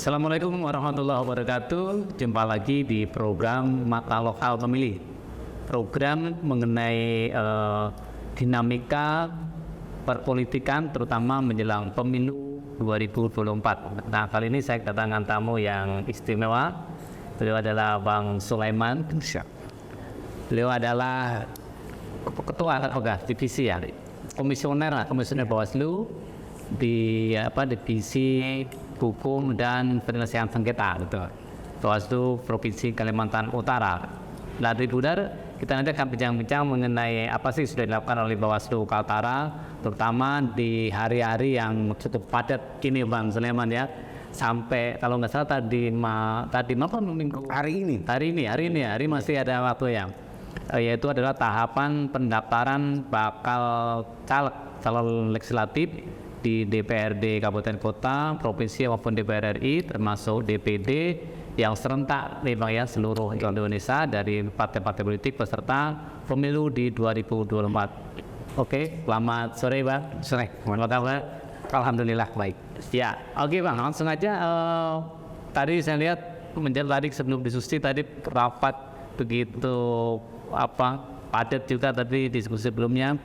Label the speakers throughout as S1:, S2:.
S1: Assalamualaikum warahmatullahi wabarakatuh. Jumpa lagi di program Mata Lokal Pemilih. Program mengenai dinamika perpolitikan terutama menjelang pemilu 2024. Nah, kali ini saya kedatangan tamu yang istimewa. Beliau adalah Bang Sulaiman. Beliau adalah ketua divisi ya, komisioner Bawaslu di divisi hukum dan penyelesaian sengketa gitu. Bawaslu Provinsi Kalimantan Utara. Nah, di Budar kita nanti akan bincang-bincang mengenai apa sih sudah dilakukan oleh Bawaslu Kaltara, terutama di hari-hari yang cukup padat kini Bang Sulaiman ya. Sampai kalau nggak salah tadi minggu hari masih ada waktu yang yaitu adalah tahapan pendaftaran bakal calon legislatif di DPRD Kabupaten Kota, Provinsi maupun DPR RI, termasuk DPD yang serentak memang ya seluruh Indonesia dari partai-partai politik peserta pemilu di 2024. Oke, selamat sore Bang.
S2: Sore, apa kabar? Alhamdulillah baik.
S1: Ya, oke Bang, langsung aja. Tadi saya lihat tadi sebelum diskusi tadi rapat begitu padat juga tadi diskusi sebelumnya,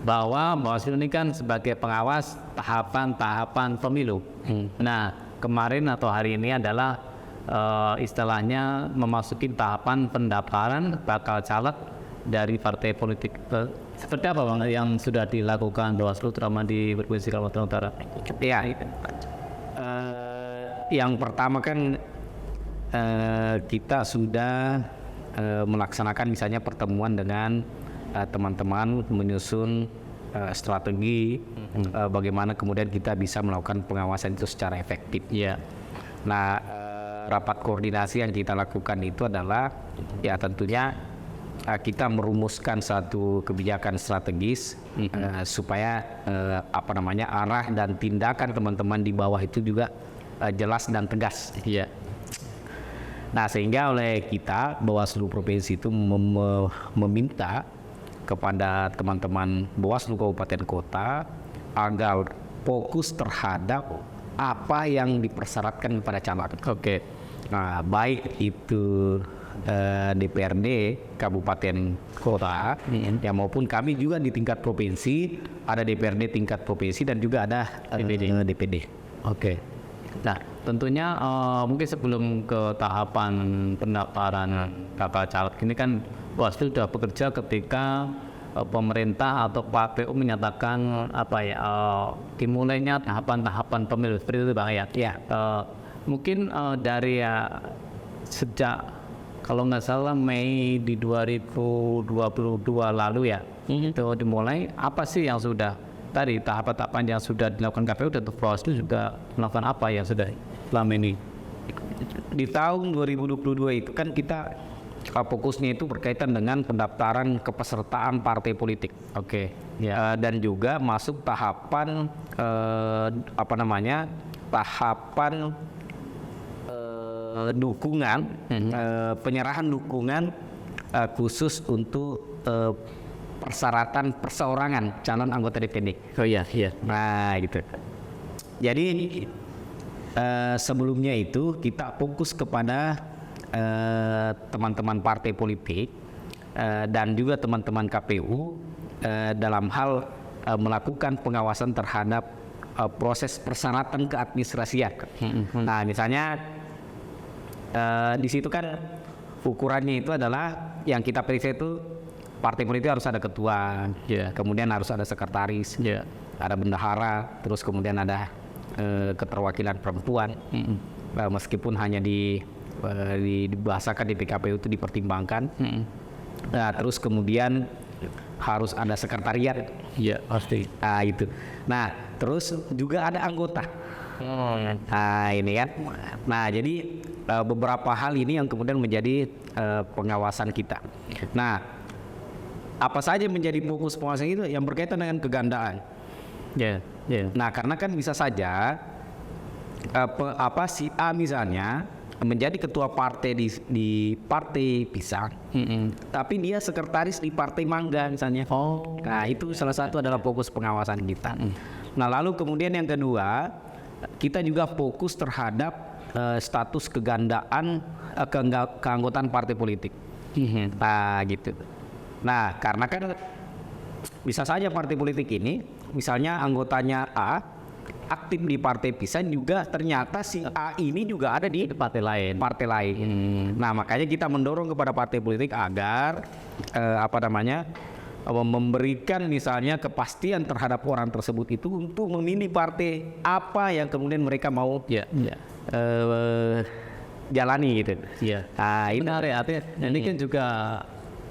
S1: bahwa Bawaslu ini kan sebagai pengawas tahapan-tahapan pemilu. Nah, kemarin atau hari ini adalah istilahnya memasuki tahapan pendaftaran bakal caleg dari partai politik. Seperti apa Bang yang sudah dilakukan Bawaslu terutama di Provinsi Kalimantan Utara?
S2: Ya, yang pertama kan kita sudah melaksanakan misalnya pertemuan dengan teman-teman menyusun strategi bagaimana kemudian kita bisa melakukan pengawasan itu secara efektif.
S1: Ya.
S2: Nah, rapat koordinasi yang kita lakukan itu adalah ya tentunya kita merumuskan satu kebijakan strategis supaya arah dan tindakan teman-teman di bawah itu juga jelas dan tegas.
S1: Ya.
S2: Nah, sehingga oleh kita Bawaslu Provinsi itu meminta kepada teman-teman Bawaslu Kabupaten Kota agar fokus terhadap apa yang dipersyaratkan pada caleg.
S1: Oke.
S2: Nah, baik itu DPRD Kabupaten Kota ya maupun kami juga di tingkat provinsi, ada DPRD tingkat provinsi dan juga ada DPD.
S1: Oke. Nah, tentunya mungkin sebelum ke tahapan pendaftaran bakal caleg ini kan Bawaslu sudah bekerja ketika pemerintah atau KPU menyatakan dimulainya tahapan-tahapan pemilu seperti itu Bang ya.
S2: Ya.
S1: Mungkin dari sejak kalau nggak salah Mei di 2022 lalu ya itu dimulai, apa sih yang sudah tadi tahapan-tahapan yang sudah dilakukan KPU dan Bawaslu juga melakukan apa yang sudah selama ini?
S2: Di tahun 2022 itu kan kita fokusnya itu berkaitan dengan pendaftaran kepesertaan partai politik.
S1: Oke.
S2: Ya. Dan juga masuk tahapan tahapan dukungan penyerahan dukungan khusus untuk persyaratan perseorangan calon anggota DPD.
S1: Oh iya.
S2: Nah, gitu. Jadi sebelumnya itu kita fokus kepada teman-teman partai politik dan juga teman-teman KPU dalam hal melakukan pengawasan terhadap proses persyaratan keadministrasian. Nah, misalnya di situ kan ukurannya itu adalah yang kita periksa itu partai politik harus ada ketua, kemudian harus ada sekretaris, ada bendahara, terus kemudian ada keterwakilan perempuan. Meskipun hanya dibahasakan di PKPU itu dipertimbangkan. Nah, terus kemudian harus ada sekretariat.
S1: Iya, pasti.
S2: Nah, itu. Nah, terus juga ada anggota. Nah, ini kan. Nah, jadi beberapa hal ini yang kemudian menjadi pengawasan kita. Nah, apa saja menjadi fokus pengawasan itu yang berkaitan dengan kegandaan. Nah, karena kan bisa saja si A misalnya menjadi ketua partai di partai pisang, tapi dia sekretaris di partai mangga misalnya. Nah, itu salah satu adalah fokus pengawasan kita. Nah, lalu kemudian yang kedua, kita juga fokus terhadap status kegandaan keanggotaan partai politik. Nah gitu. Nah karena kan bisa saja partai politik ini misalnya anggotanya A aktif di partai pisan juga ternyata si A ini juga ada di
S1: Partai lain.
S2: Nah makanya kita mendorong kepada partai politik agar memberikan misalnya kepastian terhadap orang tersebut itu untuk memilih partai apa yang kemudian mereka mau jalani gitu.
S1: Iya.
S2: Nah, ini
S1: Benar ya, artinya ini kan juga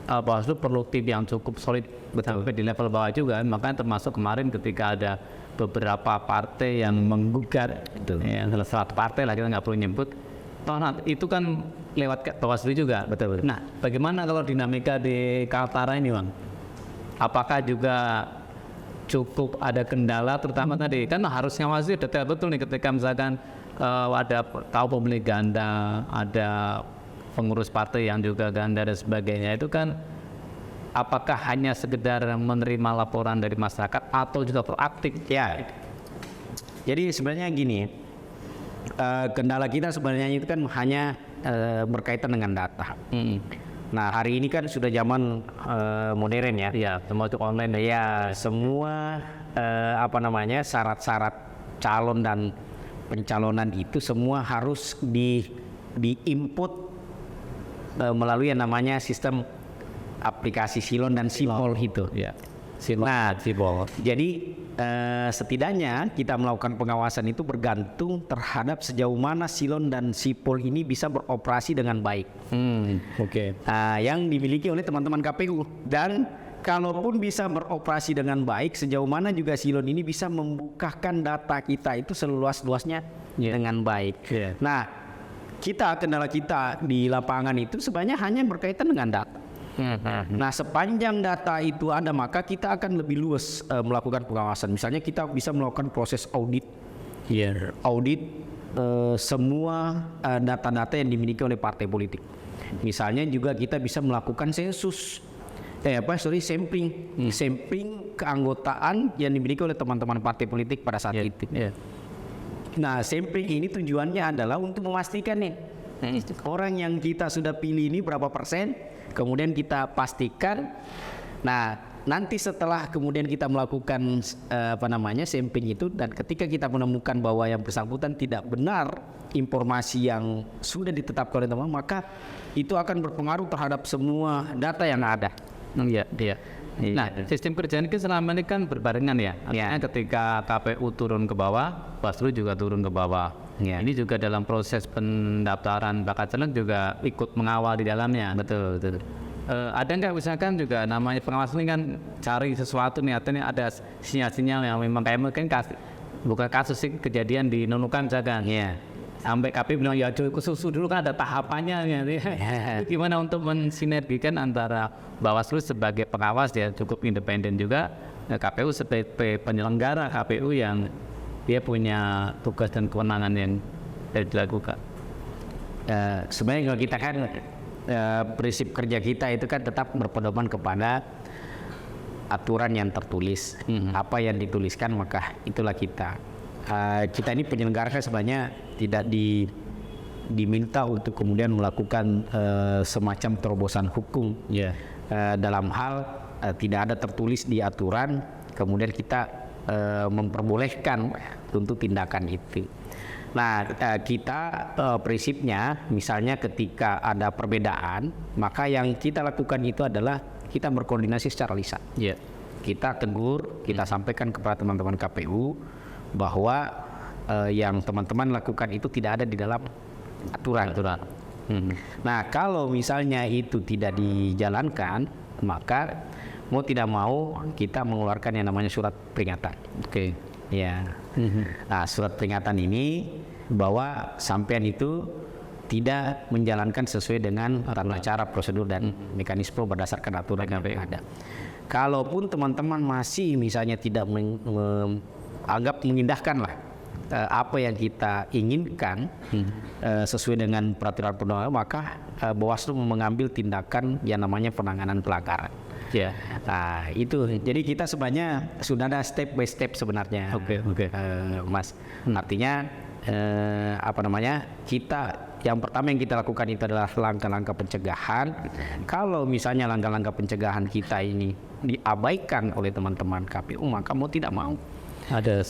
S1: Bawaslu perlu tim yang cukup solid sampai di level bawah juga. Makanya termasuk kemarin ketika ada beberapa partai yang menggugat, salah satu partai lah kita nggak perlu nyebut. Nah, itu kan lewat Bawaslu juga.
S2: Betul.
S1: Nah, bagaimana kalau dinamika di Kaltara ini, Bang? Apakah juga cukup ada kendala, terutama tadi kan harus ngawasi detail betul nih ketika misalkan ada tahu pemilih ganda, ada pengurus partai yang juga ganda dan sebagainya, itu kan apakah hanya sekedar menerima laporan dari masyarakat atau juga proaktif?
S2: Ya. Jadi sebenarnya gini, kendala kita sebenarnya itu kan hanya berkaitan dengan data. Nah hari ini kan sudah zaman modern ya.
S1: Iya, semua itu online.
S2: Ya semua syarat-syarat calon dan pencalonan itu semua harus di-input melalui yang namanya sistem aplikasi Silon dan Sipol itu.
S1: Ya.
S2: Sipol. Jadi setidaknya kita melakukan pengawasan itu bergantung terhadap sejauh mana Silon dan Sipol ini bisa beroperasi dengan baik.
S1: Oke.
S2: Yang dimiliki oleh teman-teman KPU, dan kalaupun bisa beroperasi dengan baik, sejauh mana juga Silon ini bisa membukakan data kita itu seluas-luasnya dengan baik. Nah, kendala kita di lapangan itu sebenarnya hanya berkaitan dengan data. Nah sepanjang data itu ada maka kita akan lebih luas melakukan pengawasan. Misalnya kita bisa melakukan proses audit, semua data-data yang dimiliki oleh partai politik. Misalnya juga kita bisa melakukan sensus, sampling keanggotaan yang dimiliki oleh teman-teman partai politik pada saat itu. Nah sampling ini tujuannya adalah untuk memastikan nih orang yang kita sudah pilih ini berapa persen. Kemudian kita pastikan. Nah, nanti setelah kemudian kita melakukan sampling itu, dan ketika kita menemukan bahwa yang bersangkutan tidak benar informasi yang sudah ditetapkan oleh teman, maka itu akan berpengaruh terhadap semua data yang ada.
S1: Iya. Nah, sistem kerjaan ini selama ini kan berbarengan ya. Artinya ketika KPU turun ke bawah, Bawaslu juga turun ke bawah. Ini juga dalam proses pendaftaran bakal caleg juga ikut mengawal di dalamnya.
S2: Betul.
S1: Ada nggak misalkan juga namanya pengawas ini kan cari sesuatu nih, artinya ada sinyal-sinyal yang memang kayak mungkin bukan kasus sih, kejadian di Nunukan misalkan. Sampai KPU bilang ya cuy susu dulu kan ada tahapannya Gimana untuk mensinergikan antara Bawaslu sebagai pengawas ya cukup independen juga, KPU sebagai penyelenggara KPU yang dia punya tugas dan kewenangan yang dilakukan.
S2: Sebenarnya kalau kita kan prinsip kerja kita itu kan tetap berpedoman kepada aturan yang tertulis. Apa yang dituliskan maka itulah kita. Kita ini penyelenggara sebenarnya tidak diminta untuk kemudian melakukan semacam terobosan hukum dalam hal tidak ada tertulis di aturan, kemudian kita memperbolehkan untuk tindakan itu. Nah, kita prinsipnya misalnya ketika ada perbedaan, maka yang kita lakukan itu adalah kita berkoordinasi secara lisan. Kita tegur, kita sampaikan kepada teman-teman KPU bahwa yang teman-teman lakukan itu tidak ada di dalam aturan. Nah, kalau misalnya itu tidak dijalankan, maka mau tidak mau kita mengeluarkan yang namanya surat peringatan. Nah, surat peringatan ini bahwa sampean itu tidak menjalankan sesuai dengan tata cara, prosedur dan mekanisme berdasarkan aturan yang ada. Kalaupun teman-teman masih misalnya tidak anggap mengindahkan lah apa yang kita inginkan sesuai dengan peraturan perundang-undangan, maka Bawaslu mengambil tindakan yang namanya penanganan pelanggaran.
S1: Ya.
S2: Nah itu, jadi kita sebenarnya sudah ada step by step sebenarnya.
S1: Oke.
S2: Mas. Artinya kita yang pertama yang kita lakukan itu adalah langkah-langkah pencegahan. Kalau misalnya langkah-langkah pencegahan kita ini diabaikan oleh teman-teman KPU, maka mau tidak mau
S1: Ada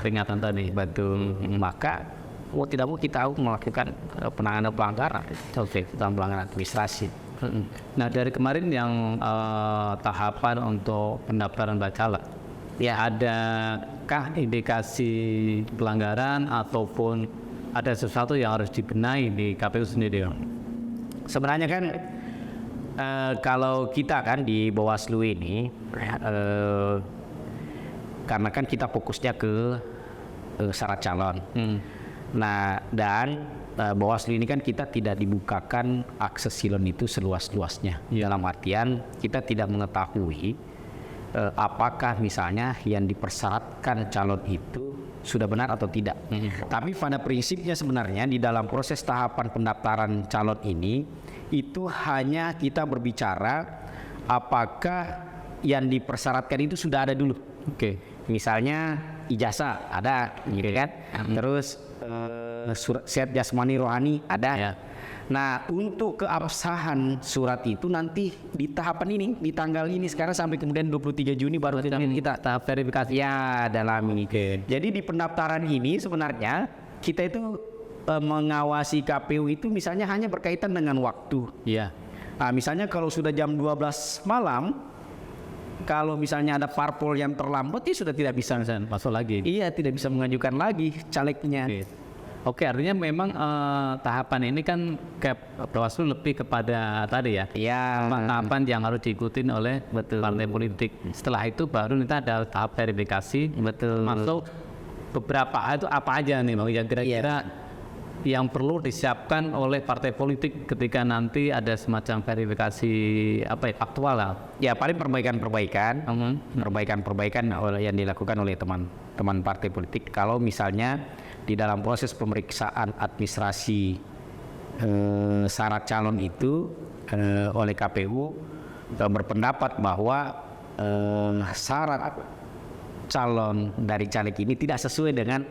S1: peringatan tadi.
S2: betul, maka mau tidak mau kita harus melakukan penanganan pelanggaran. Dalam pelanggaran administrasi.
S1: Nah, dari kemarin yang tahapan untuk pendaftaran bacalek, ya adakah indikasi pelanggaran ataupun ada sesuatu yang harus dibenahi di KPU sendiri?
S2: Sebenarnya kan kalau kita kan di Bawaslu ini karena kan kita fokusnya ke syarat calon. Nah, dan Bawaslu ini kan kita tidak dibukakan akses silon itu seluas-luasnya. Dalam artian kita tidak mengetahui apakah misalnya yang dipersyaratkan calon itu sudah benar atau tidak. Tapi pada prinsipnya sebenarnya di dalam proses tahapan pendaftaran calon ini itu hanya kita berbicara apakah yang dipersyaratkan itu sudah ada dulu. Misalnya ijazah ada, gitu kan? Terus surat sehat jasmani rohani ada.
S1: Ya.
S2: Nah, untuk keabsahan surat itu nanti di tahapan ini, di tanggal ini sekarang sampai kemudian 23 Juni baru kita
S1: Tahap verifikasi.
S2: ya dalam ini. Jadi di pendaftaran ini sebenarnya kita itu mengawasi KPU itu misalnya hanya berkaitan dengan waktu.
S1: Iya.
S2: Nah, misalnya kalau sudah jam 12 malam, kalau misalnya ada parpol yang terlambat, ya sudah tidak bisa
S1: Masuk lagi.
S2: Iya, tidak bisa mengajukan lagi calegnya.
S1: Oke, artinya memang tahapan ini kan Bawaslu lebih kepada tadi ya.
S2: Iya.
S1: Tahapan yang harus diikutin oleh partai politik. Setelah itu baru nanti ada tahap verifikasi.
S2: Betul.
S1: Masuk beberapa hal itu apa aja nih Bang yang kira-kira yang perlu disiapkan oleh partai politik ketika nanti ada semacam verifikasi faktual lah.
S2: Ya, paling perbaikan-perbaikan yang dilakukan oleh teman-teman partai politik. Kalau misalnya di dalam proses pemeriksaan administrasi syarat calon itu oleh KPU berpendapat bahwa syarat calon dari caleg ini tidak sesuai dengan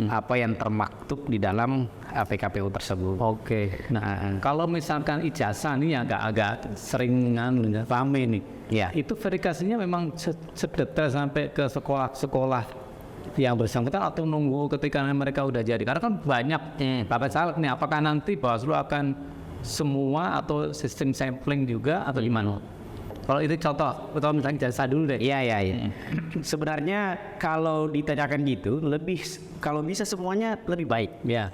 S2: apa yang termaktub di dalam PKPU tersebut.
S1: Oke. Nah, kalau misalkan ijazah nih agak seringan rame nih.
S2: Ya.
S1: Itu verifikasinya memang sedetail sampai ke sekolah-sekolah yang bersangkutan atau nunggu ketika mereka udah jadi? Karena kan banyak Bapak caleg nih. Apakah nanti Bawaslu akan semua atau sistem sampling juga atau gimana? Kalau itu contoh, atau misalnya jasa dulu deh.
S2: Iya. Sebenarnya kalau ditanyakan gitu, kalau bisa semuanya lebih baik.
S1: Iya.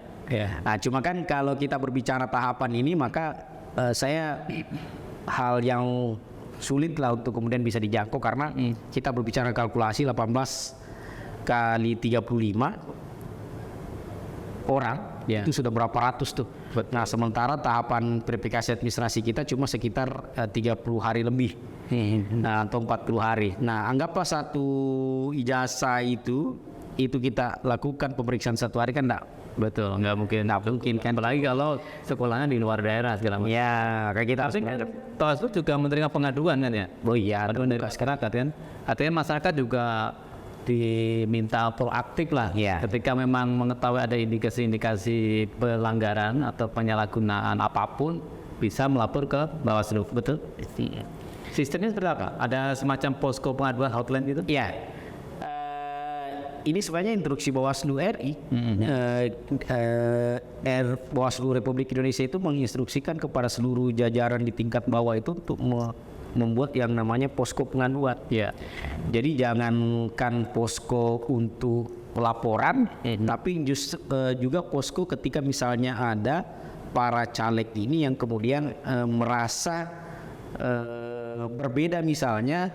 S2: Nah, cuma kan kalau kita berbicara tahapan ini, maka saya hal yang sulit lah untuk kemudian bisa dijangkau karena kita berbicara kalkulasi 18 kali 35 orang. Itu sudah berapa ratus tuh. Nah, sementara tahapan verifikasi administrasi kita cuma sekitar 30 hari lebih. Nah, atau 40 hari. Nah, anggaplah satu ijazah itu kita lakukan pemeriksaan 1 hari kan enggak.
S1: Betul, nggak mungkin kan. Apalagi kalau sekolahnya di luar daerah segala macam.
S2: Ya, kayak kita
S1: Bawaslu juga menerima pengaduan kan ya?
S2: Oh iya,
S1: pengaduan dari masyarakat kan. Artinya masyarakat juga diminta proaktif lah. Ketika memang mengetahui ada indikasi-indikasi pelanggaran atau penyalahgunaan apapun, bisa melapor ke Bawaslu. Betul? Sistemnya seperti apa? Ada semacam posko pengaduan hotline gitu?
S2: Iya. Ini sebenarnya instruksi Bawaslu RI. Bawaslu Republik Indonesia itu menginstruksikan kepada seluruh jajaran di tingkat bawah itu untuk membuat yang namanya posko pengaduan. Jadi jangankan posko untuk pelaporan, tapi juga posko ketika misalnya ada para caleg ini yang kemudian merasa berbeda misalnya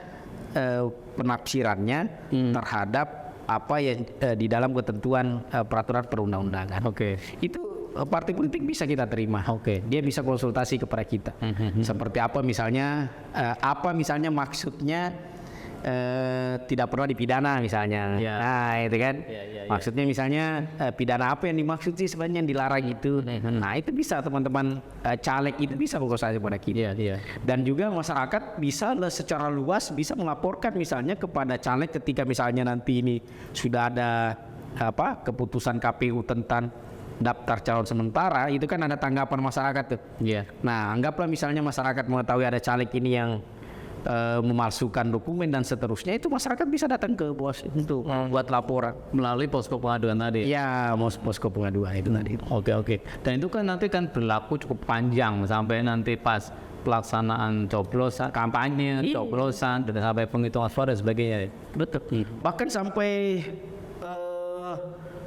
S2: penafsirannya terhadap apa yang di dalam ketentuan peraturan perundang-undangan. Itu partai politik bisa kita terima. Dia bisa konsultasi kepada kita. Seperti apa misalnya maksudnya tidak pernah dipidana misalnya.
S1: Ya.
S2: Nah itu kan,
S1: Ya.
S2: maksudnya misalnya pidana apa yang dimaksud sih sebenarnya yang dilarang itu. Nah itu bisa teman-teman caleg itu bisa fokus saja pada kita.
S1: Iya.
S2: Dan juga masyarakat bisa secara luas bisa melaporkan misalnya kepada caleg ketika misalnya nanti ini sudah ada keputusan KPU tentang daftar calon sementara, itu kan ada tanggapan masyarakat tuh.
S1: Iya.
S2: Nah anggaplah misalnya masyarakat mengetahui ada caleg ini yang memalsukan dokumen dan seterusnya, itu masyarakat bisa datang ke bos untuk buat laporan
S1: Melalui posko pengaduan tadi.
S2: ya posko pengaduan itu tadi.
S1: Oke. Dan itu kan nanti kan berlaku cukup panjang sampai nanti pas pelaksanaan coblosan, kampanye, coblosan, dan sampai penghitungan suara dan sebagainya.
S2: Betul. Bahkan sampai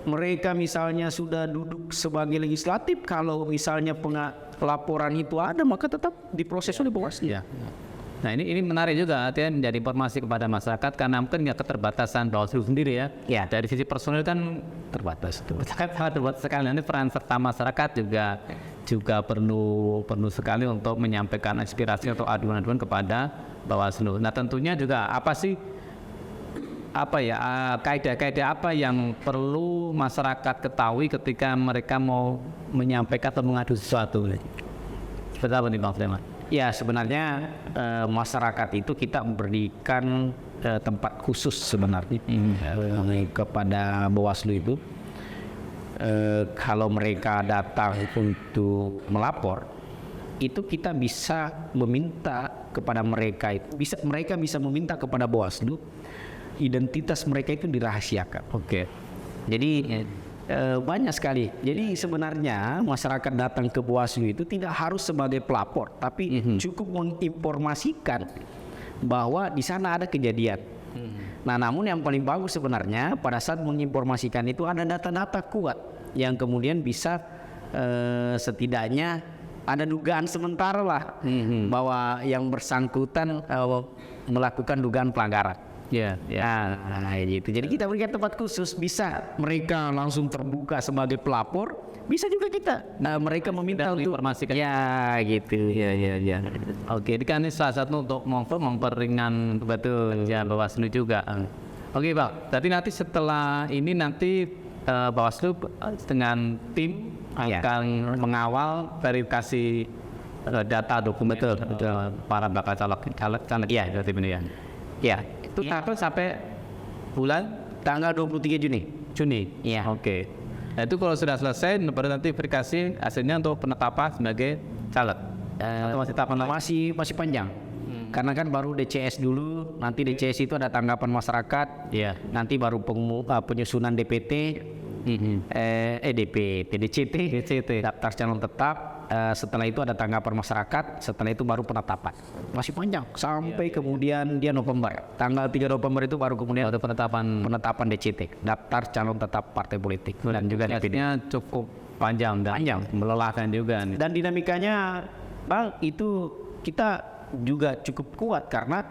S2: mereka misalnya sudah duduk sebagai legislatif, kalau misalnya laporan itu ada maka tetap diproses oleh Bawaslu.
S1: Iya. Nah ini menarik juga, artinya menjadi informasi kepada masyarakat karena mungkin ya keterbatasan Bawaslu sendiri ya.
S2: Ya.
S1: Dari sisi personil kan terbatas. Sangat terbatas sekali. Nanti peran serta masyarakat juga perlu sekali untuk menyampaikan aspirasi atau aduan-aduan kepada Bawaslu. Nah tentunya juga kaidah-kaidah apa yang perlu masyarakat ketahui ketika mereka mau menyampaikan atau mengadu sesuatu. Seperti apa nih Bang Sulaiman?
S2: Ya sebenarnya masyarakat itu kita memberikan tempat khusus sebenarnya kepada Bawaslu itu. Kalau mereka datang untuk melapor, itu kita bisa meminta kepada mereka mereka bisa meminta kepada Bawaslu identitas mereka itu dirahasiakan.
S1: Oke.
S2: Jadi banyak sekali. Jadi sebenarnya masyarakat datang ke Bawaslu itu tidak harus sebagai pelapor, tapi cukup menginformasikan bahwa di sana ada kejadian. Nah, namun yang paling bagus sebenarnya pada saat menginformasikan itu ada data-data kuat yang kemudian bisa setidaknya ada dugaan sementara lah bahwa yang bersangkutan melakukan dugaan pelanggaran.
S1: Ya.
S2: Nah, gitu. Jadi kita berikan tempat khusus, bisa mereka langsung terbuka sebagai pelapor, bisa juga kita mereka meminta untuk
S1: informasikan.
S2: Ya, gitu. Ya.
S1: Oke, ini kan ini salah satu untuk memperingan betul ya Bawaslu juga. Oke, Bang. Jadi nanti setelah ini Bawaslu dengan tim akan mengawal verifikasi data dokumen para bakal caleg ya dari tim ini ya.
S2: Ya.
S1: Itu sampai bulan
S2: Tanggal 23 Juni.
S1: Iya. Oke. Nah itu kalau sudah selesai baru nanti verifikasi hasilnya untuk penetapan sebagai caleg. Atau masih tahapan lagi?
S2: Masih panjang. Karena kan baru DCS dulu, nanti DCS itu ada tanggapan masyarakat.
S1: Iya.
S2: Nanti baru penyusunan DPT, DCT, daftar calon tetap. Setelah itu ada tanggapan masyarakat, setelah itu baru penetapan. Masih panjang sampai kemudian dia November. Tanggal 3 November itu baru kemudian
S1: Ada penetapan
S2: DCT, daftar calon tetap partai politik dan juga DPD.
S1: prosesnya cukup panjang dan melelahkan juga nih.
S2: Dan dinamikanya Bang itu kita juga cukup kuat karena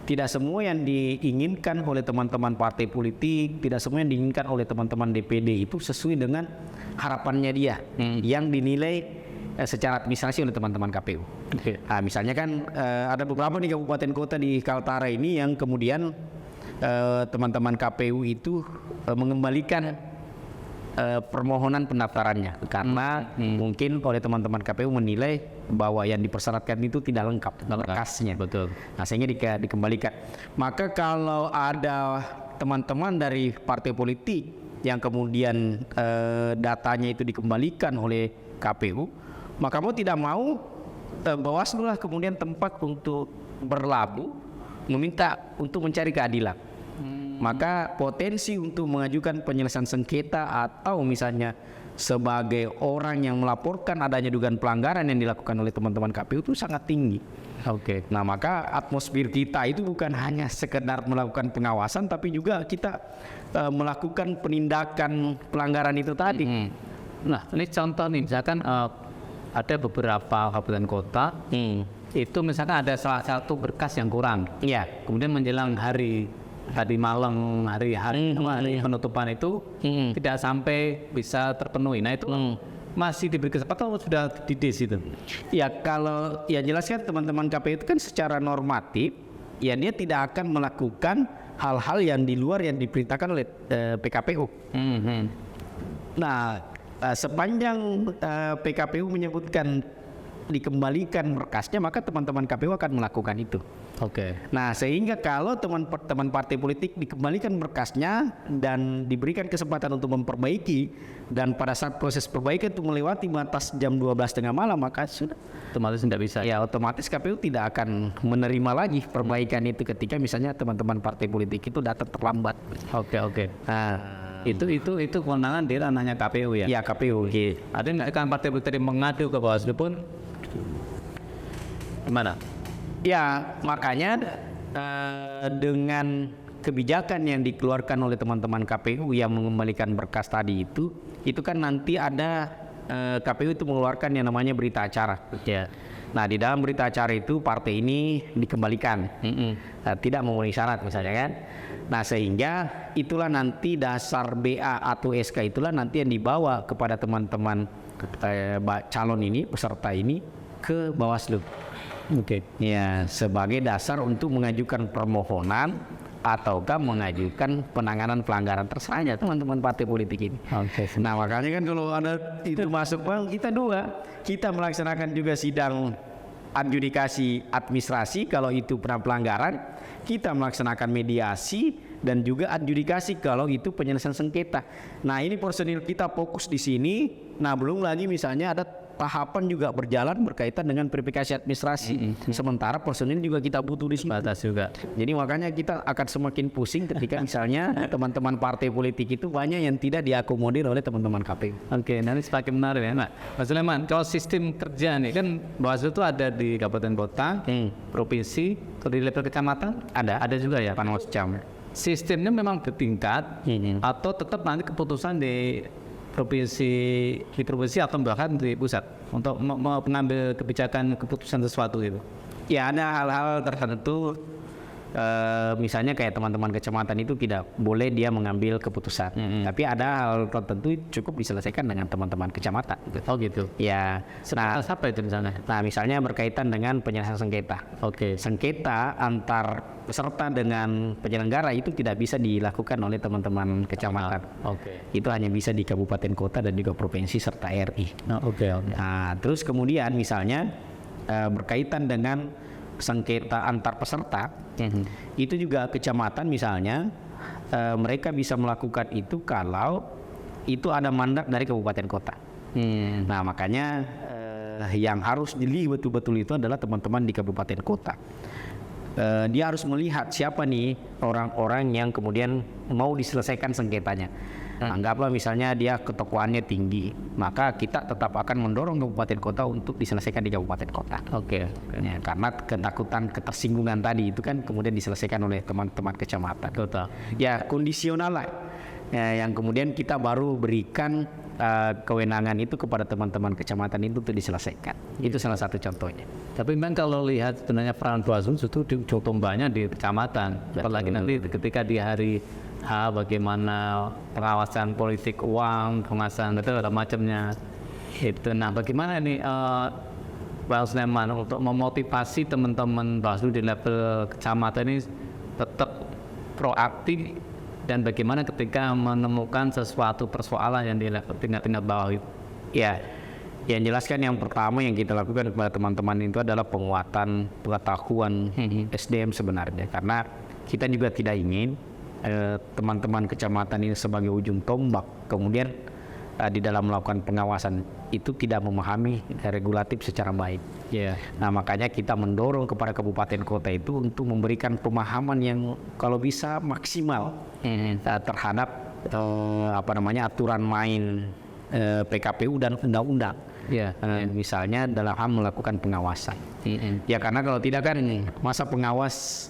S2: tidak semua yang diinginkan oleh teman-teman partai politik, tidak semua yang diinginkan oleh teman-teman DPD itu sesuai dengan harapannya dia yang dinilai secara administrasi oleh teman-teman KPU.
S1: Oke.
S2: Nah, misalnya kan ada beberapa nih kabupaten kota di Kaltara ini yang kemudian teman-teman KPU itu mengembalikan permohonan pendaftarannya karena mungkin oleh teman-teman KPU menilai bahwa yang dipersyaratkan itu tidak lengkap berkasnya.
S1: Betul.
S2: Nah, sehingga dikembalikan. Maka kalau ada teman-teman dari partai politik yang kemudian datanya itu dikembalikan oleh KPU, maka mau tidak mau Bawaslu lah kemudian tempat untuk berlabuh meminta untuk mencari keadilan. Maka potensi untuk mengajukan penyelesaian sengketa atau misalnya sebagai orang yang melaporkan adanya dugaan pelanggaran yang dilakukan oleh teman-teman KPU itu sangat tinggi.
S1: Oke.
S2: Nah, maka atmosfer kita itu bukan hanya sekedar melakukan pengawasan, tapi juga kita melakukan penindakan pelanggaran itu tadi.
S1: Nah, ini contoh nih, misalkan ada beberapa kabupaten kota itu misalkan ada salah satu berkas yang kurang.
S2: Iya.
S1: Kemudian menjelang hari malam, hari penutupan itu tidak sampai bisa terpenuhi. Nah itu masih diberi kesempatan atau sudah di dis itu?
S2: Ya kalau ya jelaskan teman-teman KPU itu kan secara normatif ya dia tidak akan melakukan hal-hal yang di luar yang diperintahkan oleh PKPU. Nah, sepanjang PKPU menyebutkan dikembalikan berkasnya, maka teman-teman KPU akan melakukan itu.
S1: Oke.
S2: Nah, sehingga kalau teman-teman partai politik dikembalikan berkasnya dan diberikan kesempatan untuk memperbaiki, dan pada saat proses perbaikan itu melewati batas jam 12.30 malam, maka sudah
S1: Otomatis tidak bisa.
S2: ya otomatis KPU tidak akan menerima lagi perbaikan itu ketika misalnya teman-teman partai politik itu datang terlambat.
S1: Oke.
S2: Nah,
S1: Itu kewenangan di ranahnya KPU ya.
S2: ya KPU.
S1: Ada nggak kan partai politik mengadu ke Bawaslu pun gimana?
S2: Ya, makanya dengan kebijakan yang dikeluarkan oleh teman-teman KPU yang mengembalikan berkas tadi itu kan nanti ada KPU itu mengeluarkan yang namanya berita acara.
S1: Ya.
S2: Nah, di dalam berita acara itu partai ini dikembalikan, tidak memenuhi syarat misalnya kan. Nah, sehingga itulah nanti dasar BA atau SK itulah nanti yang dibawa kepada teman-teman calon ini, peserta ini ke Bawaslu.
S1: Oke.
S2: Ya, sebagai dasar untuk mengajukan permohonan ataukah mengajukan penanganan pelanggaran, terserahnya teman-teman partai politik ini.
S1: Oke.
S2: Nah, makanya kan kalau ada itu masuk, Bang, kita melaksanakan juga sidang adjudikasi administrasi kalau itu pernah pelanggaran, kita melaksanakan mediasi dan juga adjudikasi kalau itu penyelesaian sengketa. Nah, ini personil kita fokus di sini. Nah, belum lagi misalnya ada tahapan juga berjalan berkaitan dengan verifikasi administrasi. Sementara personil juga kita butuh di sini.
S1: Batas juga.
S2: Jadi makanya kita akan semakin pusing ketika misalnya teman-teman partai politik itu banyak yang tidak diakomodir oleh teman-teman KPU.
S1: Oke, nanti semakin menarik ya, Pak. Mas Sulaiman, kalau sistem kerja nih kan Bawaslu itu ada di kabupaten kota, provinsi, atau di level kecamatan? Ada juga ya,
S2: Panwascam.
S1: Sistemnya memang bertingkat atau tetap nanti keputusan di provinsi atau bahkan di pusat untuk mengambil keputusan sesuatu gitu.
S2: Ya, ada hal-hal tertentu, misalnya kayak teman-teman kecamatan itu tidak boleh dia mengambil keputusan. Tapi ada hal tertentu cukup diselesaikan dengan teman-teman kecamatan.
S1: Oh gitu.
S2: Ya, nah,
S1: Apa itu misalnya?
S2: nah misalnya berkaitan dengan penyelesaian sengketa.
S1: Oke.
S2: Sengketa antar peserta dengan penyelenggara itu tidak bisa dilakukan oleh teman-teman kecamatan.
S1: Oke.
S2: Itu hanya bisa di kabupaten kota dan juga provinsi serta RI.
S1: Oke.
S2: Nah, terus kemudian misalnya berkaitan dengan sengketa antar peserta, itu juga kecamatan misalnya mereka bisa melakukan itu kalau itu ada mandat dari kabupaten kota. Nah, makanya yang harus dilihat betul-betul itu adalah teman-teman di kabupaten kota. Dia harus melihat siapa nih orang-orang yang kemudian mau diselesaikan sengketanya. Anggaplah misalnya dia ketokohannya tinggi, maka kita tetap akan mendorong kabupaten kota untuk diselesaikan di kabupaten kota.
S1: Oke.
S2: Ya, karena ketakutan, ketersinggungan tadi itu kan kemudian diselesaikan oleh teman-teman kecamatan.
S1: Betul.
S2: Ya, kondisional lah. Ya, yang kemudian kita baru berikan kewenangan itu kepada teman-teman kecamatan itu untuk diselesaikan. Itu salah satu contohnya.
S1: Tapi memang kalau lihat sebenarnya peran Bawaslu itu cukup banyak di kecamatan. Apalagi nanti ketika di hari H bagaimana pengawasan politik uang, pengawasan itu ada macamnya. Itu. Nah, bagaimana ini Bang Sulaiman untuk memotivasi teman-teman Bawaslu di level kecamatan ini tetap proaktif, dan bagaimana ketika menemukan sesuatu persoalan yang di level tingkat bawah itu?
S2: Ya, yang jelaskan yang pertama yang kita lakukan kepada teman-teman itu adalah penguatan pengetahuan SDM sebenarnya, karena kita juga tidak ingin teman-teman kecamatan ini sebagai ujung tombak kemudian di dalam melakukan pengawasan itu tidak memahami regulatif secara baik. Nah, makanya kita mendorong kepada kabupaten kota itu untuk memberikan pemahaman yang kalau bisa maksimal terhadap aturan main PKPU dan undang-undang. Misalnya dalam hal melakukan pengawasan. Ya, karena kalau tidak kan masa pengawas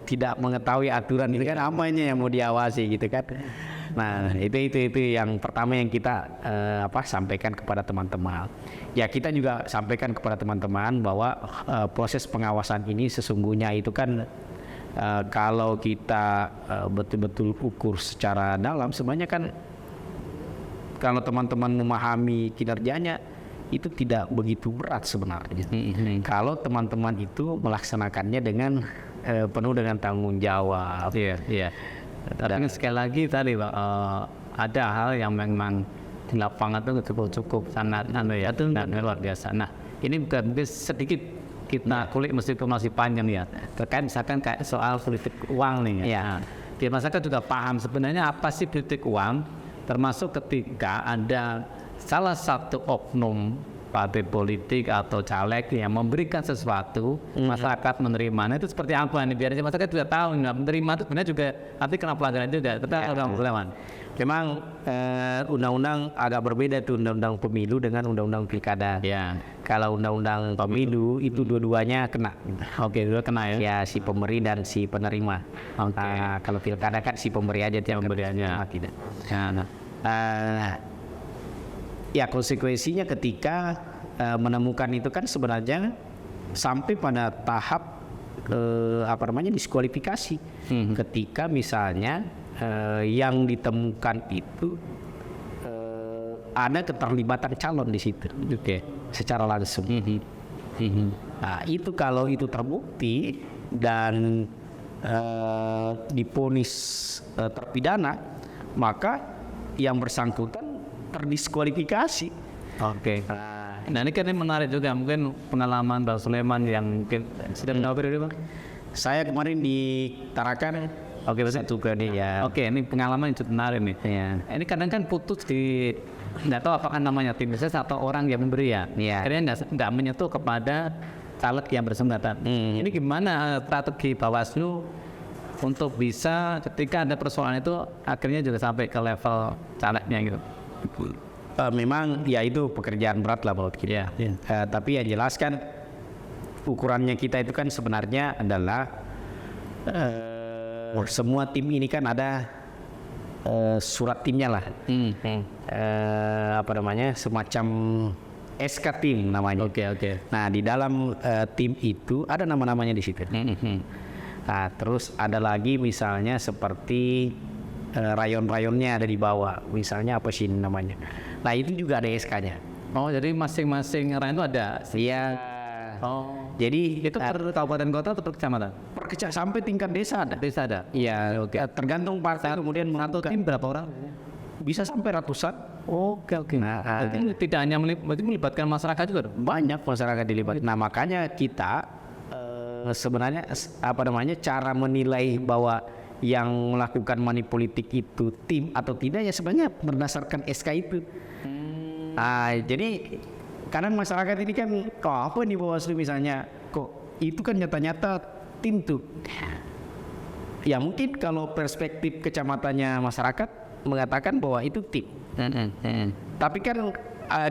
S2: tidak mengetahui aturan ini kan apanya yang mau diawasi gitu kan. Nah, itu yang pertama yang kita sampaikan kepada teman-teman. Ya, kita juga sampaikan kepada teman-teman bahwa proses pengawasan ini sesungguhnya itu kan kalau kita betul-betul ukur secara dalam, sebenarnya kan kalau teman-teman memahami kinerjanya itu tidak begitu berat sebenarnya. Kalau teman-teman itu melaksanakannya dengan penuh dengan tanggung jawab.
S1: Iya, iya. Tapi sekali lagi tadi Pak, ada hal yang memang di lapangan itu cukup sangat itu luar biasa. Nah, ini mungkin sedikit kita kulik meskipun masih panjang ya. Terkait misalkan kayak soal politik uang nih.
S2: Ya.
S1: Nah, di masyarakat juga paham sebenarnya apa sih politik uang, termasuk ketika ada salah satu oknum partai politik atau caleg yang memberikan sesuatu, masyarakat menerimanya itu seperti apa nih, biar masyarakat juga tahu menerima itu sebenarnya juga nanti kena pelajaran juga.
S2: Memang undang-undang agak berbeda tuh, undang-undang pemilu dengan undang-undang pilkada.
S1: Ya.
S2: Kalau undang-undang pemilu itu dua-duanya kena.
S1: Oke, dua kena ya.
S2: Ya, si pemberi dan si penerima.
S1: Oke.
S2: Kalau pilkada kan si pemberi aja tiap
S1: Pemberiannya.
S2: tidak.
S1: Ya, nah.
S2: Ya, konsekuensinya ketika menemukan itu kan sebenarnya sampai pada tahap diskualifikasi. Ketika misalnya yang ditemukan itu ada keterlibatan calon di situ, secara langsung. Nah, itu kalau itu terbukti dan divonis terpidana, maka yang bersangkutan terdiskualifikasi.
S1: Oke. Nah, ini kan menarik juga, mungkin pengalaman Bang Sulaiman yang mungkin sudah berapa periode Bang?
S2: Saya kemarin di Tarakan.
S1: Oke,
S2: satu kali ya.
S1: Oke, ini pengalaman yang cukup menarik nih.
S2: Ya.
S1: Ini kadang kan putus di, nggak tahu apakah namanya tim ses atau orang yang memberi ya.
S2: Iya.
S1: Akhirnya nggak menyentuh kepada caleg yang bersangkutan. Ini gimana strategi Bawaslu untuk bisa ketika ada persoalan itu akhirnya juga sampai ke level calegnya gitu?
S2: Memang ya itu pekerjaan berat lah menurut kita. Tapi yang jelas kan ukurannya kita itu kan sebenarnya adalah semua tim ini kan ada surat timnya lah. Semacam SK tim namanya.
S1: Oke.
S2: Nah, di dalam tim itu ada nama-namanya di situ. Nah, terus ada lagi misalnya seperti rayon-rayonnya ada di bawah. Misalnya apa sih namanya? Nah, itu juga ada SK-nya.
S1: Oh, jadi masing-masing rayon itu ada.
S2: Iya.
S1: Oh.
S2: Jadi
S1: Itu per kabupaten kota atau per kecamatan?
S2: sampai tingkat desa ada.
S1: Desa ada.
S2: Iya, tergantung partai kemudian
S1: Satu
S2: membuka.
S1: tim berapa orang?
S2: Bisa sampai ratusan.
S1: Oke.
S2: Nah,
S1: Berarti tidak hanya melibatkan masyarakat juga dong?
S2: banyak masyarakat dilibat. Nah, makanya kita sebenarnya cara menilai bahwa yang melakukan manipolitik itu tim atau tidak ya sebenarnya berdasarkan SK itu. Jadi kadang masyarakat ini kan kok apa nih Bawaslu misalnya, kok itu kan nyata-nyata tim tuh. Ya mungkin kalau perspektif kecamatannya masyarakat mengatakan bahwa itu tim. Tapi kan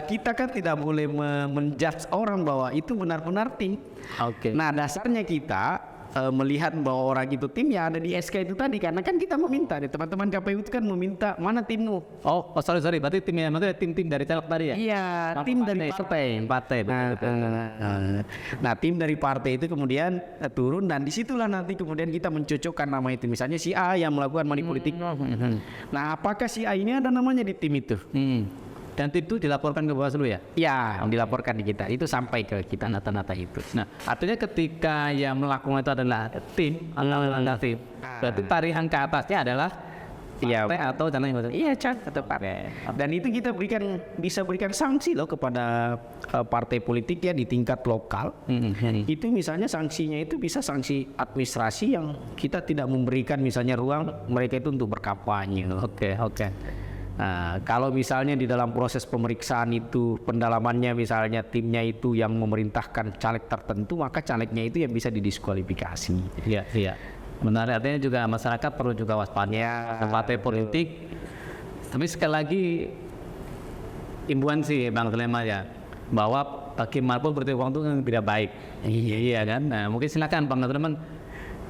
S2: kita kan tidak boleh menjudge orang bahwa itu benar-benar tim.
S1: Oke.
S2: Nah, dasarnya kita melihat bahwa orang itu tim ya ada di SK itu tadi, karena kan kita meminta nih, teman-teman KPU itu kan meminta mana timmu.
S1: Oh, sorry, berarti timnya maksudnya tim dari caleg tadi ya?
S2: Iya, tim dari partai. Nah, tim dari partai itu kemudian turun dan disitulah nanti kemudian kita mencocokkan nama itu. Misalnya si A yang melakukan manipolitik. Nah, apakah si A ini ada namanya di tim itu?
S1: Dan tim itu dilaporkan ke Bawaslu ya?
S2: Ya, dilaporkan di kita. Itu sampai ke kita data-data itu.
S1: Nah, artinya ketika yang melakukan itu adalah tim atau tim, berarti tarihan ke atasnya adalah partai atau caleg.
S2: Iya, atau partai. Dan itu kita bisa berikan sanksi loh kepada partai politik ya di tingkat lokal. Itu misalnya sanksinya itu bisa sanksi administrasi yang kita tidak memberikan misalnya ruang mereka itu untuk berkampanye.
S1: Oke.
S2: Nah, kalau misalnya di dalam proses pemeriksaan itu pendalamannya misalnya timnya itu yang memerintahkan caleg tertentu, maka calegnya itu yang bisa didiskualifikasi.
S1: Iya. Menarik, artinya juga masyarakat perlu juga waspada partai politik. Tapi sekali lagi imbuhan sih Bang Sulaiman ya, bahwa bagaimanapun politik uang itu tidak baik. Iya kan. Nah, mungkin silakan Bang Sulaiman,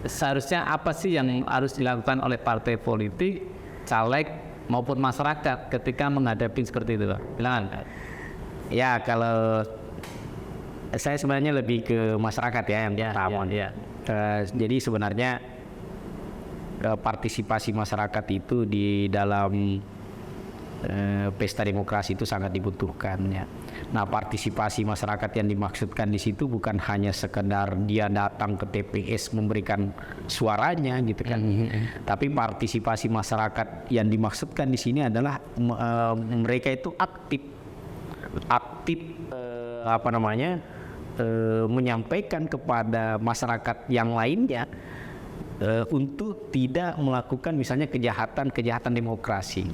S1: seharusnya apa sih yang harus dilakukan oleh partai politik, caleg maupun masyarakat ketika menghadapi seperti itu, Pak? Silakan.
S2: Ya, kalau saya sebenarnya lebih ke masyarakat ya yang pertama. Jadi sebenarnya partisipasi masyarakat itu di dalam pesta demokrasi itu sangat dibutuhkan ya. Nah, partisipasi masyarakat yang dimaksudkan di situ bukan hanya sekedar dia datang ke TPS memberikan suaranya gitu kan, tapi partisipasi masyarakat yang dimaksudkan di sini adalah mereka itu aktif menyampaikan kepada masyarakat yang lainnya untuk tidak melakukan misalnya kejahatan demokrasi.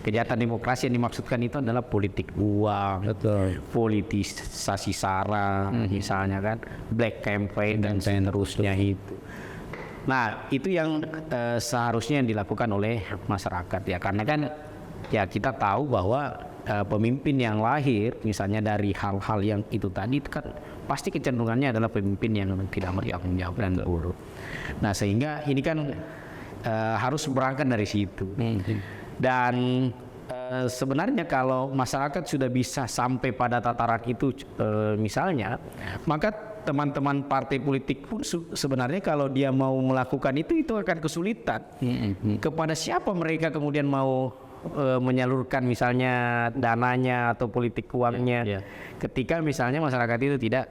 S2: Kejahatan demokrasi yang dimaksudkan itu adalah politik uang, politisasi sara, misalnya kan, black campaign dan seterusnya itu. Nah, itu yang seharusnya yang dilakukan oleh masyarakat ya, karena kan ya kita tahu bahwa pemimpin yang lahir misalnya dari hal-hal yang itu tadi itu kan pasti kecenderungannya adalah pemimpin yang tidak bertanggung jawab dan buruk. Nah, sehingga ini kan harus berangkat dari situ. Dan sebenarnya kalau masyarakat sudah bisa sampai pada tataran itu misalnya, maka teman-teman partai politik pun sebenarnya kalau dia mau melakukan itu akan kesulitan. Kepada siapa mereka kemudian mau menyalurkan misalnya dananya atau politik uangnya ketika misalnya masyarakat itu tidak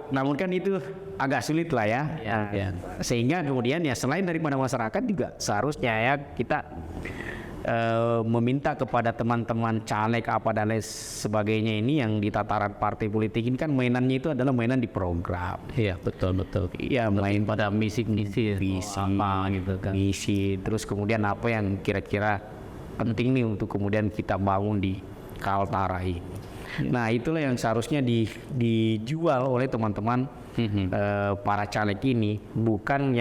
S2: namun kan itu agak sulit lah ya. Sehingga kemudian ya selain daripada masyarakat juga seharusnya ya kita meminta kepada teman-teman caleg apa dan lain sebagainya ini yang di tataran partai politik ini kan mainannya itu adalah mainan di program.
S1: Iya, betul.
S2: Iya, main
S1: pada misi apa gitu kan.
S2: Misi, terus kemudian apa yang kira-kira penting nih untuk kemudian kita bangun di Kaltara ini. Nah, itulah yang seharusnya dijual oleh teman-teman para caleg ini, bukan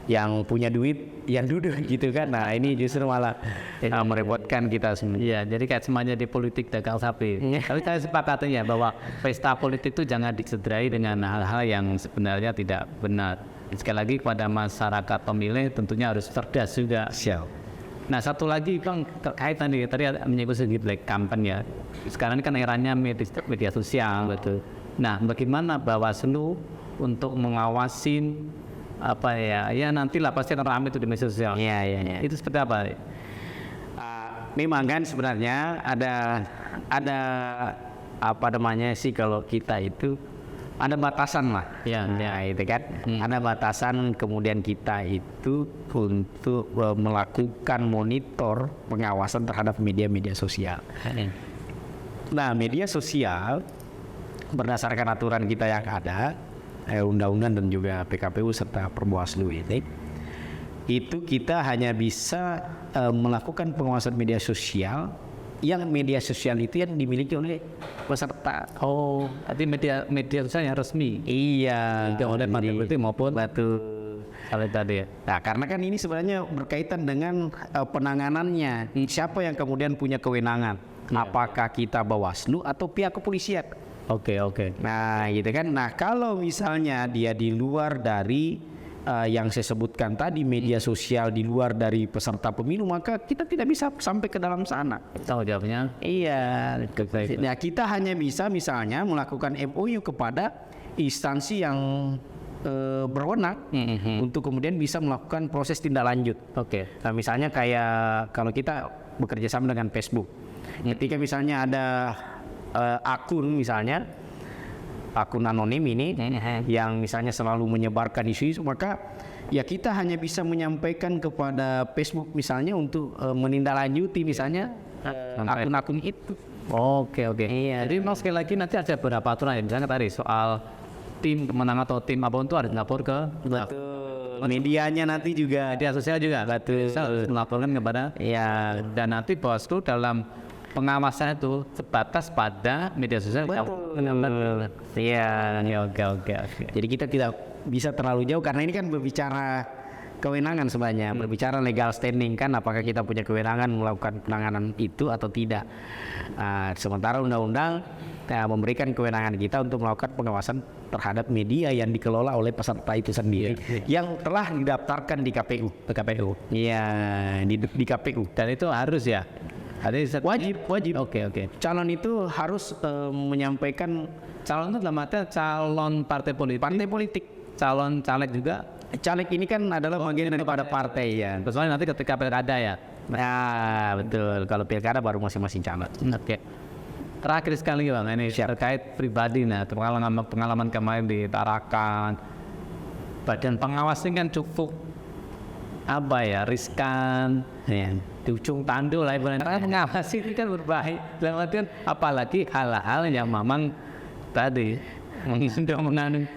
S2: yang punya duit yang duduk gitu kan. Nah, ini justru malah merepotkan kita semua.
S1: Iya, jadi kayak semuanya di politik dagang sapi. Tapi saya sepakatnya bahwa pesta politik itu jangan disederai dengan hal-hal yang sebenarnya tidak benar. Sekali lagi kepada masyarakat pemilih tentunya harus cerdas juga. Nah, satu lagi Bang, terkait tadi ada menyebut sedikit black campaign ya. Sekarang ini kan eranya media sosial.
S2: Betul.
S1: Nah, bagaimana Bawaslu untuk mengawasin nantilah pasti ramai itu di media sosial.
S2: Iya.
S1: Itu seperti apa?
S2: Memang kan sebenarnya ada apa namanya sih, kalau kita itu ada batasan lah. Itu kan. Ada batasan kemudian kita itu untuk melakukan monitor pengawasan terhadap media sosial. Nah, media sosial berdasarkan aturan kita yang ada, undang-undang dan juga PKPU serta Perbawaslu ini, itu kita hanya bisa melakukan pengawasan media sosial yang media sosial itu yang dimiliki oleh peserta.
S1: Oh, arti media sosial yang resmi.
S2: Iya,
S1: oleh partai politik maupun kalau tadi ya.
S2: Nah, karena kan ini sebenarnya berkaitan dengan penanganannya. Siapa yang kemudian punya kewenangan? Apakah kita Bawaslu atau pihak kepolisian?
S1: Oke.
S2: Nah, gitu kan. Nah, kalau misalnya dia di luar dari yang saya sebutkan tadi, media sosial di luar dari peserta pemilu, maka kita tidak bisa sampai ke dalam sana.
S1: Tahu jawabnya?
S2: Iya. Nah, kita hanya bisa misalnya melakukan MOU kepada instansi yang berwenang untuk kemudian bisa melakukan proses tindak lanjut. Nah, misalnya kayak kalau kita bekerja sama dengan Facebook, ketika misalnya ada akun anonim ini yang misalnya selalu menyebarkan isu-isu, maka ya kita hanya bisa menyampaikan kepada Facebook misalnya untuk menindaklanjuti misalnya akun-akun itu.
S1: Oke. Iya. Jadi memang sekali lagi nanti ada beberapa aturan, misalnya tadi soal tim kemenangan atau tim apa itu harus lapor ke
S2: medianya, nanti juga
S1: media sosial juga harus melaporkan kepada dan nanti Bawaslu dalam pengawasan itu sebatas pada media sosial. Oke.
S2: Jadi kita tidak bisa terlalu jauh karena ini kan berbicara kewenangan sebenarnya, berbicara legal standing kan, apakah kita punya kewenangan melakukan penanganan itu atau tidak. Sementara undang-undang memberikan kewenangan kita untuk melakukan pengawasan terhadap media yang dikelola oleh peserta itu sendiri, yang telah didaftarkan di KPU. Iya, di KPU.
S1: Dan itu harus ya.
S2: Wajib.
S1: Oke.
S2: Calon itu harus menyampaikan,
S1: calon itu dalam arti calon partai politik.
S2: Calon caleg juga. caleg ini kan adalah bagian daripada partai ya.
S1: Soalnya nanti ketika pilkada ya.
S2: Nah, betul. Kalau pilkada baru masing-masing caleg.
S1: Oke. Terakhir sekali Bang, ini terkait pribadi, nah pengalaman kemarin di Tarakan, badan pengawasnya kan cukup apa ya, riskan,
S2: Ya.
S1: di ujung tanduk lah ibaratnya. Karena pengawas ini kan berbahaya, dalam artian apalagi hal-hal yang memang tadi sudah mengandung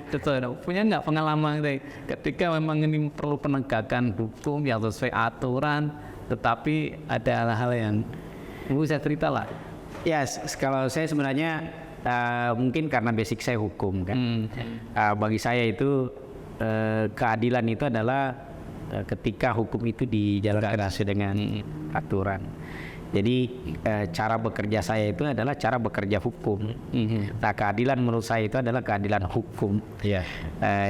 S1: punya nggak pengalaman deh, ketika memang ini perlu penegakan hukum yang sesuai aturan, tetapi ada hal-hal yang bisa cerita lah.
S2: Ya, kalau saya sebenarnya mungkin karena basic saya hukum kan. Bagi saya itu keadilan itu adalah ketika hukum itu dijalankan sesuai dengan aturan. Jadi cara bekerja saya itu adalah cara bekerja hukum. Nah, keadilan menurut saya itu adalah keadilan hukum.
S1: Iya.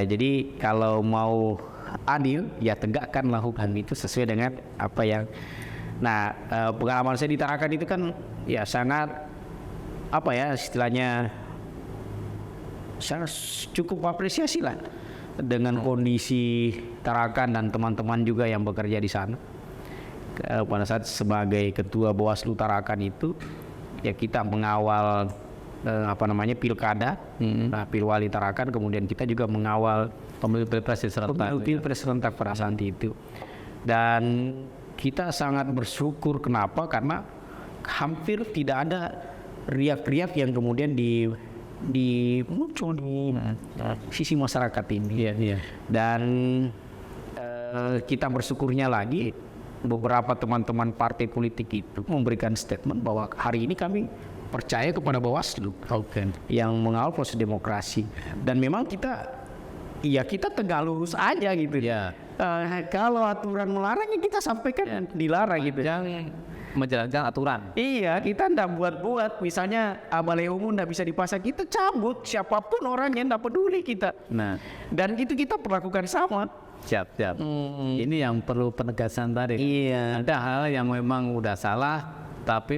S2: Jadi kalau mau adil, ya tegakkanlah hukum itu sesuai dengan apa yang. Nah, pengalaman saya di Tarakan itu kan ya sangat apa ya istilahnya, sangat cukup apresiasi lah dengan kondisi Tarakan dan teman-teman juga yang bekerja di sana. Pada saat sebagai ketua Bawaslu Tarakan itu ya kita mengawal pilkada, Pilwali Tarakan, kemudian kita juga mengawal
S1: Pemilu Pilpres
S2: serentak pada saat itu. Dan kita sangat bersyukur, kenapa? Karena hampir tidak ada riak-riak yang kemudian muncul di sisi masyarakat ini.
S1: Iya.
S2: Dan kita bersyukurnya lagi beberapa teman-teman partai politik itu memberikan statement bahwa hari ini kami percaya kepada Bawaslu yang mengawal proses demokrasi. Dan memang kita tegak lurus aja gitu.
S1: Ya.
S2: Kalau aturan melarang ya kita sampaikan dilarang gitu.
S1: Yang menjalankan aturan.
S2: Iya, kita ndak buat-buat. Misalnya balai umum ndak bisa dipasang, kita cabut. Siapapun orangnya ndak peduli kita.
S1: Nah,
S2: Dan itu kita perlakukan sama.
S1: siap. Ini yang perlu penegasan tadi.
S2: Iya.
S1: Ada hal yang memang udah salah, tapi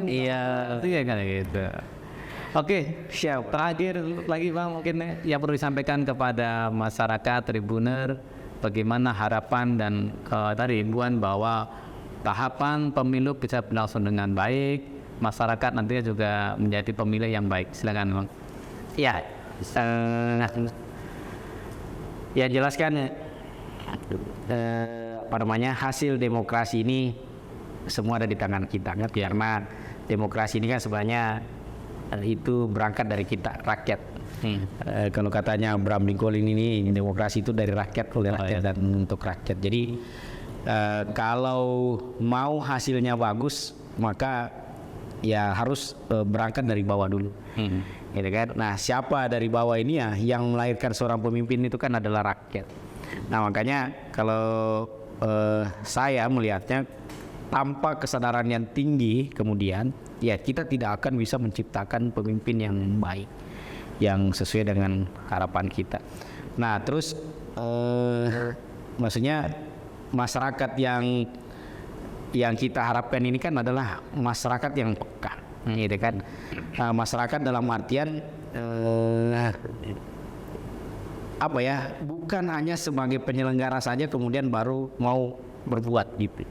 S2: Iya.
S1: itu ya kan gitu. Oke, siap. Terakhir lagi Bang, mungkin yang perlu disampaikan kepada masyarakat Tribuner, bagaimana harapan dan tadi himbauan bahwa tahapan pemilu bisa berlangsung dengan baik, masyarakat nantinya juga menjadi pemilih yang baik. Silakan Bang.
S2: Ya, ya jelaskan hasil demokrasi ini semua ada di tangan kita kan, karena demokrasi ini kan sebenarnya itu berangkat dari kita rakyat. Kalau katanya Abraham Lincoln ini demokrasi itu dari rakyat, oleh rakyat dan untuk rakyat. Jadi kalau mau hasilnya bagus maka ya harus berangkat dari bawah dulu. Gitu kan. Nah, siapa dari bawah ini ya yang melahirkan seorang pemimpin itu kan adalah rakyat. Nah, makanya kalau saya melihatnya tanpa kesadaran yang tinggi kemudian ya kita tidak akan bisa menciptakan pemimpin yang baik yang sesuai dengan harapan kita. Nah, terus maksudnya masyarakat yang kita harapkan ini kan adalah masyarakat yang peka, gitu kan. Masyarakat dalam artian bukan hanya sebagai penyelenggara saja kemudian baru mau berbuat gitu.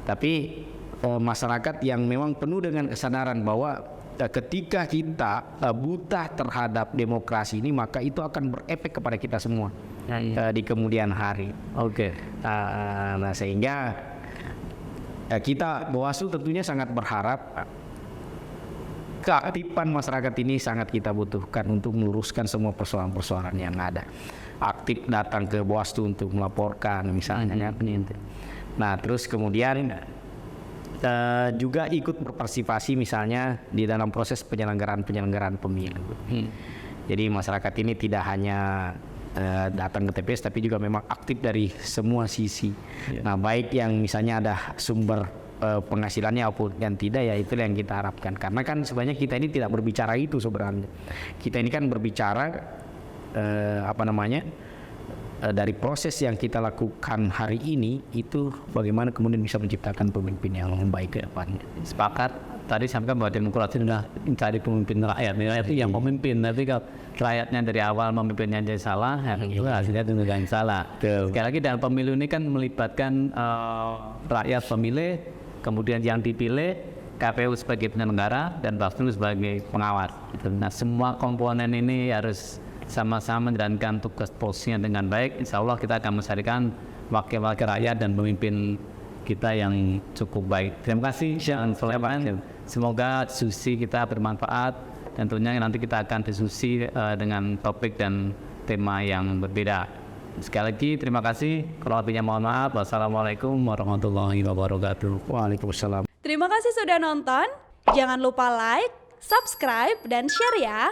S2: Tapi masyarakat yang memang penuh dengan kesadaran bahwa ketika kita buta terhadap demokrasi ini maka itu akan berefek kepada kita semua di kemudian hari. Nah, sehingga kita Bawaslu tentunya sangat berharap keaktifan masyarakat ini sangat kita butuhkan untuk meluruskan semua persoalan-persoalan yang ada. Aktif datang ke Bawaslu untuk melaporkan misalnya kan. Nah, terus kemudian juga ikut berpartisipasi misalnya di dalam proses penyelenggaraan pemilu. Jadi masyarakat ini tidak hanya datang ke TPS tapi juga memang aktif dari semua sisi. Nah, baik yang misalnya ada sumber penghasilannya maupun yang tidak, ya itu yang kita harapkan. Karena kan sebenarnya kita ini tidak berbicara itu sebenarnya. Kita ini kan berbicara dari proses yang kita lakukan hari ini itu bagaimana kemudian bisa menciptakan pemimpin yang baik ke depannya.
S1: Sepakat. tadi sampaikan bahwa demokrasi adalah mencari pemimpin rakyat. Rakyat itu yang memimpin. Tapi kalau rakyatnya dari awal memimpinnya jadi salah, itu hasilnya tentu yang salah. Sekali lagi dalam pemilu ini kan melibatkan rakyat pemilih, kemudian yang dipilih, KPU sebagai penyelenggara dan Bawaslu sebagai pengawas. Nah, semua komponen ini harus sama-sama menjalankan tugas posisinya dengan baik. Insya Allah kita akan mencarikan wakil-wakil rakyat dan pemimpin kita yang cukup baik. Terima kasih Syekh Sulaiman. Semoga diskusi kita bermanfaat. Tentunya nanti kita akan diskusi dengan topik dan tema yang berbeda. Sekali lagi terima kasih. Kalau lebihnya mohon maaf. Wassalamualaikum warahmatullahi wabarakatuh.
S2: Waalaikumsalam.
S3: Terima kasih sudah nonton. Jangan lupa like, subscribe, dan share ya.